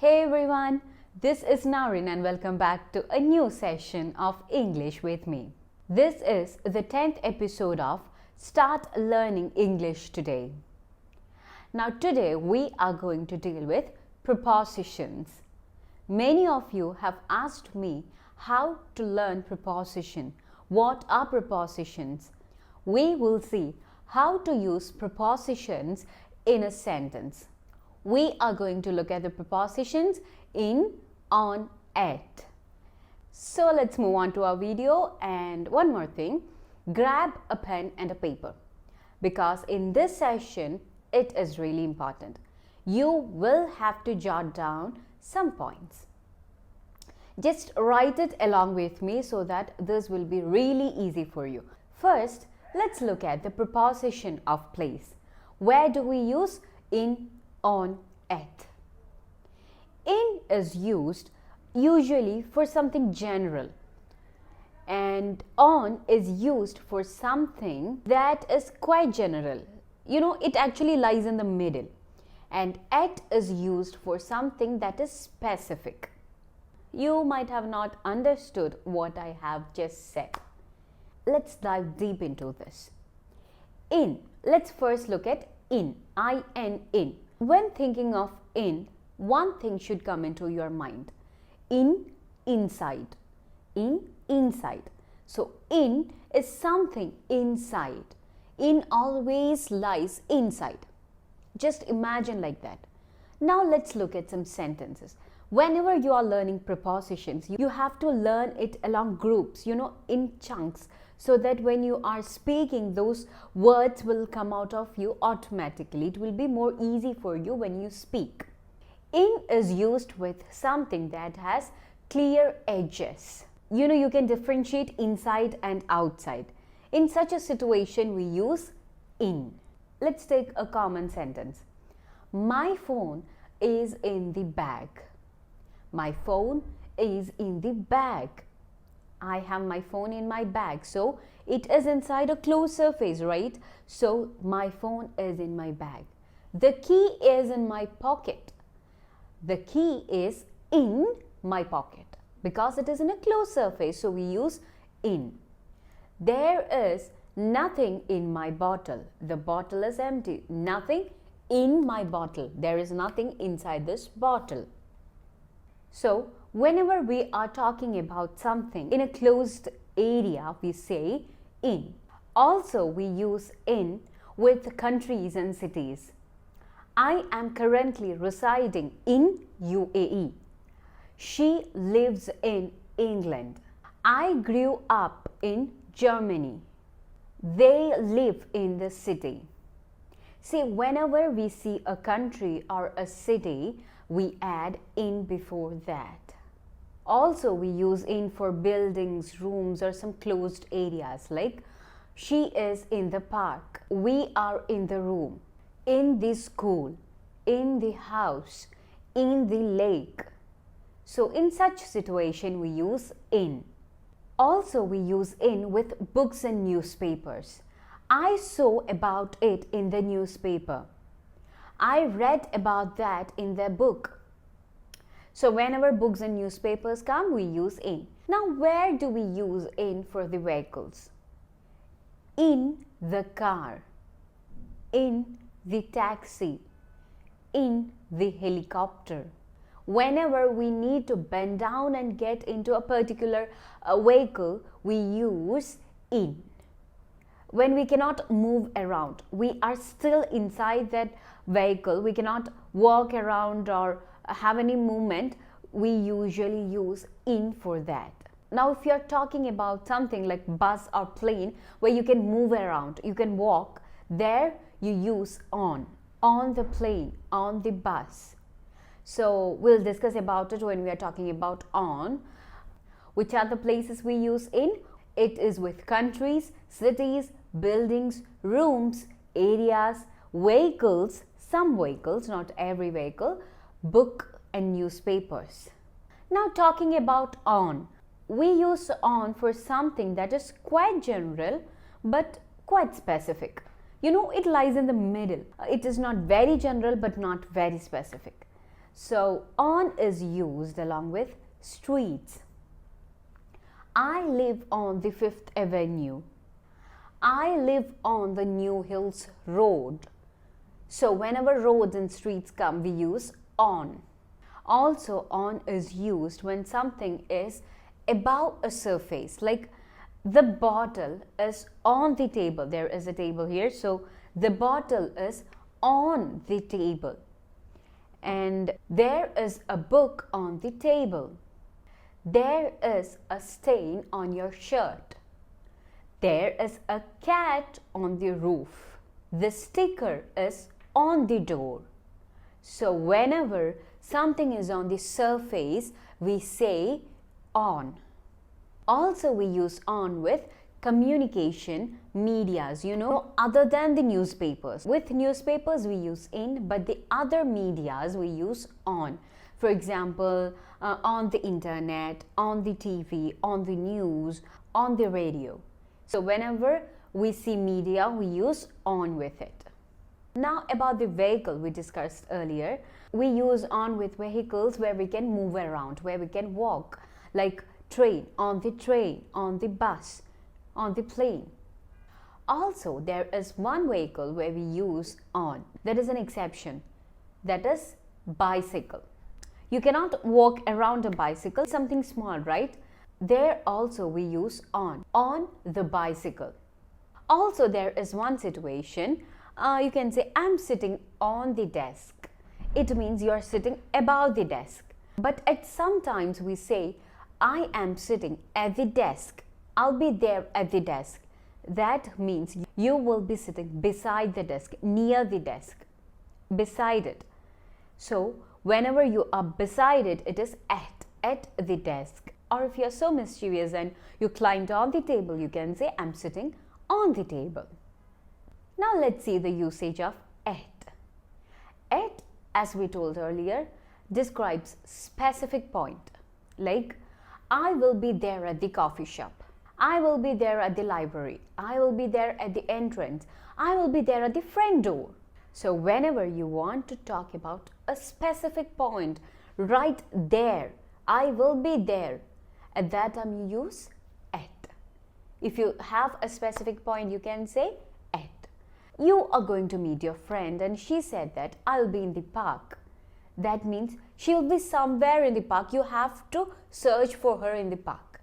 Hey everyone, this is Narin and welcome back to a new session of English with me. This is the 10th episode of Start Learning English Today. Now today we are going to deal with prepositions. Many of you have asked me how to learn preposition. What are prepositions? We will see how to use prepositions in a sentence. We are going to look at the prepositions in, on, at. So let's move on to our video, and one more thing, grab a pen and a paper because in this session it is really important. You will have to jot down some points. Just write it along with me so that this will be really easy for you. First, let's look at the preposition of place. Where do we use in, on, at? In is used usually for something general, and on is used for something that is quite general. It actually lies in the middle. And at is used for something that is specific. You might have not understood what I have just said. Let's dive deep into this. In. Let's first look at in. I-N, in. When thinking of in, one thing should come into your mind. In, inside. In, inside. So, in is something inside. In always lies inside. Just imagine like that. Now, let's look at some sentences. Whenever you are learning prepositions, you have to learn it along groups, in chunks, so that when you are speaking, those words will come out of you automatically. It will be more easy for you when you speak. In is used with something that has clear edges. You can differentiate inside and outside. In such a situation, we use in. Let's take a common sentence. My phone is in the bag. My phone is in the bag. I have my phone in my bag. So it is inside a closed surface, right? So my phone is in my bag. The key is in my pocket. The key is in my pocket because it is in a closed surface. So we use in. There is nothing in my bottle. The bottle is empty. Nothing in my bottle. There is nothing inside this bottle. So, whenever we are talking about something in a closed area, we say in. Also, we use in with countries and cities. I am currently residing in UAE. She lives in England. I grew up in Germany. They live in the city. See, whenever we see a country or a city, we add in before that. Also, we use in for buildings, rooms, or some closed areas like she is in the park, we are in the room, in the school, in the house, in the lake. So, in such situation, we use in. Also, we use in with books and newspapers. I saw about it in the newspaper. I read about that in their book. So whenever books and newspapers come, we use in. Now, where do we use in for the vehicles? In the car, in the taxi, in the helicopter. Whenever we need to bend down and get into a particular vehicle, we use in. When we cannot move around, we are still inside that vehicle, we cannot walk around or have any movement, we usually use in for that. Now, if you're talking about something like bus or plane where you can move around, you can walk, there you use on the plane, on the bus. So we'll discuss about it when we are talking about on. Which are the places we use in? It is with countries, cities, buildings, rooms, areas, vehicles, some vehicles, not every vehicle, book and newspapers. Now talking about on, we use on for something that is quite general but quite specific. It lies in the middle. It is not very general but not very specific. So on is used along with streets. I live on the Fifth Avenue. I live on the New Hills Road. So whenever roads and streets come, we use on. Also, on is used when something is above a surface, like the bottle is on the table. There is a table here, so the bottle is on the table. And there is a book on the table. There is a stain on your shirt. There is a cat on the roof. The sticker is on the door. So whenever something is on the surface, we say on. Also, we use on with communication medias, other than the newspapers. With newspapers, we use in, but the other medias, we use on. For example, on the internet, on the TV, on the news, on the radio. So whenever we see media, we use on with it. Now about the vehicle we discussed earlier, we use on with vehicles where we can move around, where we can walk, like train, on the bus, on the plane. Also, there is one vehicle where we use on. There is an exception, that is bicycle. You cannot walk around a bicycle, something small, right? There also we use on the bicycle. Also, there is one situation, you can say I'm sitting on the desk. It means you are sitting above the desk. But at sometimes we say I am sitting at the desk. I'll be there at the desk. That means you will be sitting beside the desk, near the desk, beside it. So whenever you are beside it, it is at the desk. Or if you're so mischievous and you climbed on the table, you can say I'm sitting on the table. Now let's see the usage of at. At, as we told earlier, describes specific point. Like, I will be there at the coffee shop. I will be there at the library. I will be there at the entrance. I will be there at the front door. So whenever you want to talk about a specific point, right there, I will be there. At that time you use at. If you have a specific point, you can say at. You are going to meet your friend and she said that I'll be in the park. That means she'll be somewhere in the park. You have to search for her in the park.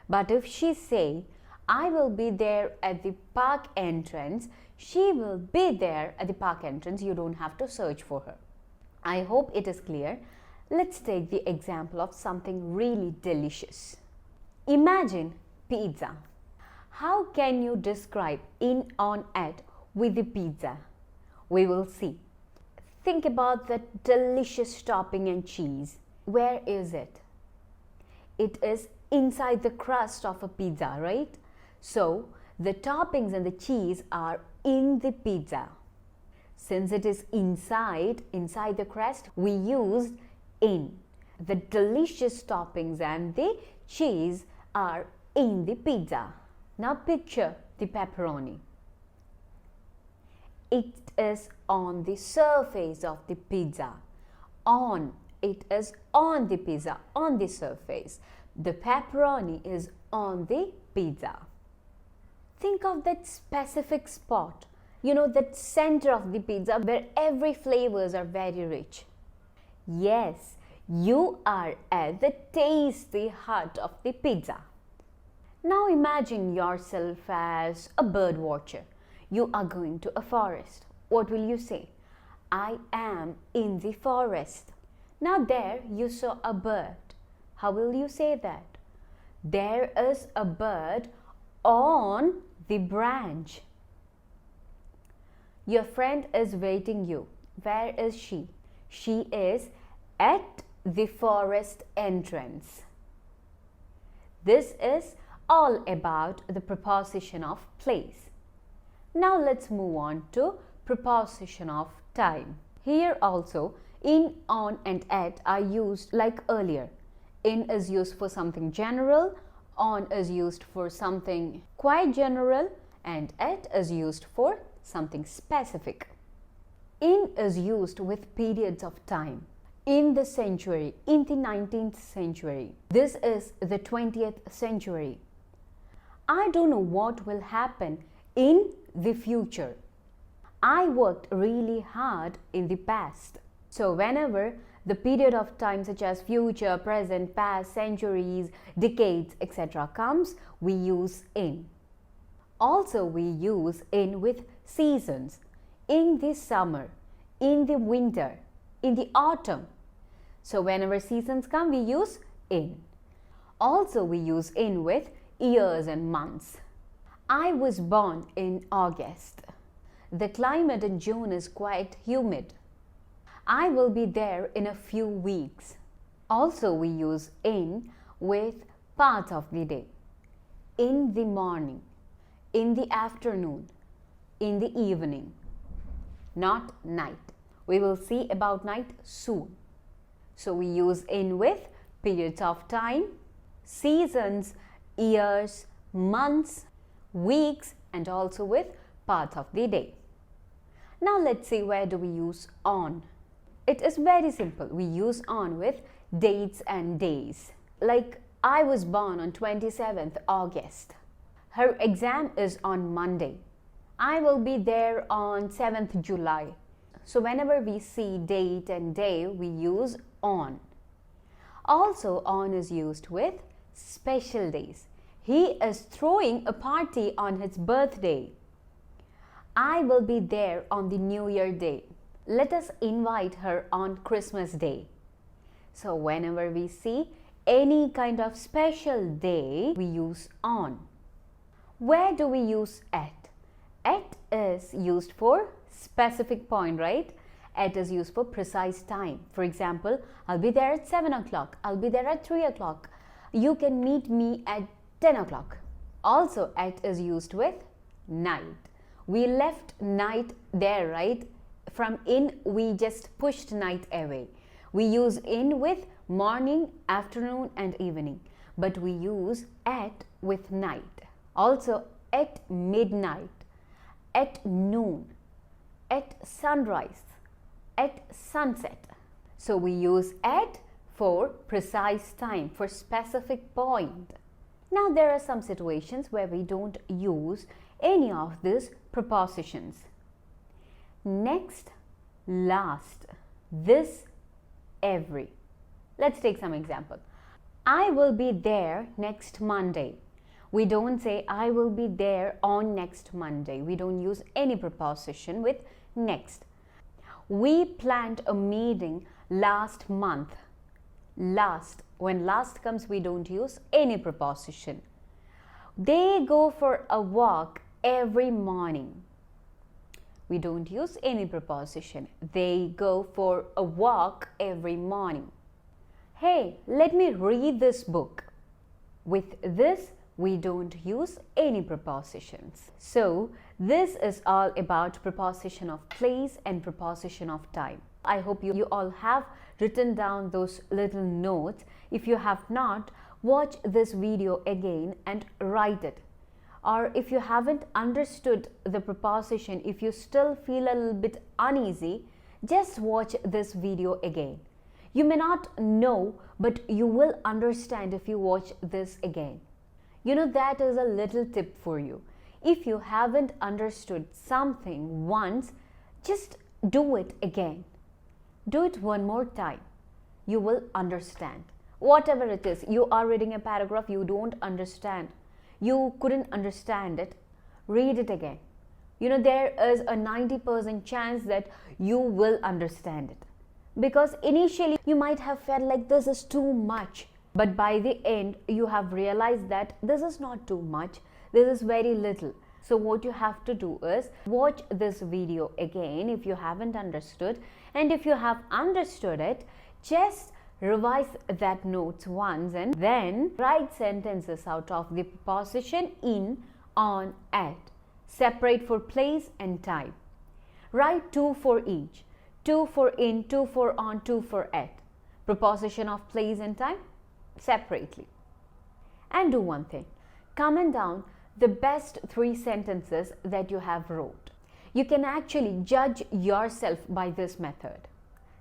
But if she say, I will be there at the park entrance, she will be there at the park entrance. You don't have to search for her. I hope it is clear. Let's take the example of something really delicious. Imagine pizza. How can you describe in, on, at with the pizza? We will see. Think about that delicious topping and cheese. Where is it? It is inside the crust of a pizza, right? So the toppings and the cheese are in the pizza. Since it is inside the crust, we use in. The delicious toppings and the cheese are in the pizza. Now picture the pepperoni. It is on the surface of the pizza. On, it is on the pizza, on the surface. The pepperoni is on the pizza. Think of that specific spot, that center of the pizza where every flavors are very rich. Yes, you are at the tasty heart of the pizza. Now imagine yourself as a bird watcher. You are going to a forest. What will you say? I am in the forest. Now there you saw a bird. How will you say that? There is a bird on the branch. Your friend is waiting you. Where is she? She is at the forest entrance. This is all about the preposition of place. Now let's move on to preposition of time. Here also in, on and at are used like earlier. In is used for something general, on is used for something quite general, and at is used for something specific. In is used with periods of time. in the century, in the 19th century. This is the 20th century. I don't know what will happen in the future. I worked really hard in the past. So whenever the period of time such as future, present, past, centuries, decades, etc. comes, we use in. Also, we use in with seasons. In the summer, in the winter, in the autumn. So whenever seasons come, we use in. Also, we use in with years and months. I was born in August. The climate in June is quite humid. I will be there in a few weeks. Also, we use in with part of the day. In the morning, in the afternoon, in the evening, not night. We will see about night soon. So we use in with periods of time, seasons, years, months, weeks, and also with part of the day. Now let's see, where do we use on? It is very simple. We use on with dates and days. Like, I was born on 27th August. Her exam is on Monday. I will be there on 7th July. So whenever we see date and day, we use on. Also, on is used with special days. He is throwing a party on his birthday. I will be there on the New Year day. Let us invite her on Christmas Day. So whenever we see any kind of special day, we use on. Where do we use at? At is used for specific point, right? At is used for precise time. For example, I'll be there at 7 o'clock. I'll be there at 3 o'clock. You can meet me at 10 o'clock. Also, at is used with night. We left night there, right? From in, we just pushed night away. We use in with morning, afternoon, and evening. But we use at with night. Also, at midnight, at noon, at sunrise, at sunset. So we use at for precise time, for specific point. Now there are some situations where we don't use any of these prepositions. Next, last, this, every. Let's take some example. I will be there next Monday. We don't say I will be there on next Monday. We don't use any preposition with next. We planned a meeting last month. Last. When last comes, we don't use any preposition. They go for a walk every morning. We don't use any preposition. They go for a walk every morning. Hey, let me read this book. With this, we don't use any prepositions. So, this is all about preposition of place and preposition of time. I hope you all have written down those little notes. If you have not, watch this video again and write it. Or if you haven't understood the preposition, if you still feel a little bit uneasy, just watch this video again. You may not know, but you will understand if you watch this again. You know, that is a little tip for you. If you haven't understood something once, just do it again. Do it one more time. You will understand. Whatever it is, you are reading a paragraph, you don't understand. You couldn't understand it. Read it again. You know, there is a 90% chance that you will understand it. Because initially, you might have felt like this is too much. But by the end, you have realized that this is not too much. This is very little. So what you have to do is watch this video again if you haven't understood. And if you have understood it, just revise that notes once and then write sentences out of the preposition in, on, at. Separate for place and time. Write two for each. Two for in, two for on, two for at. Preposition of place and time separately. And do one thing. Comment down the best 3 sentences that you have wrote. You can actually judge yourself by this method.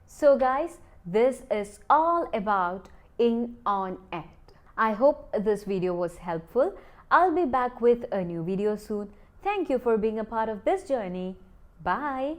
So guys, This is all about in, on, at. I hope this video was helpful. I'll be back with a new video soon. Thank you for being a part of this journey. Bye.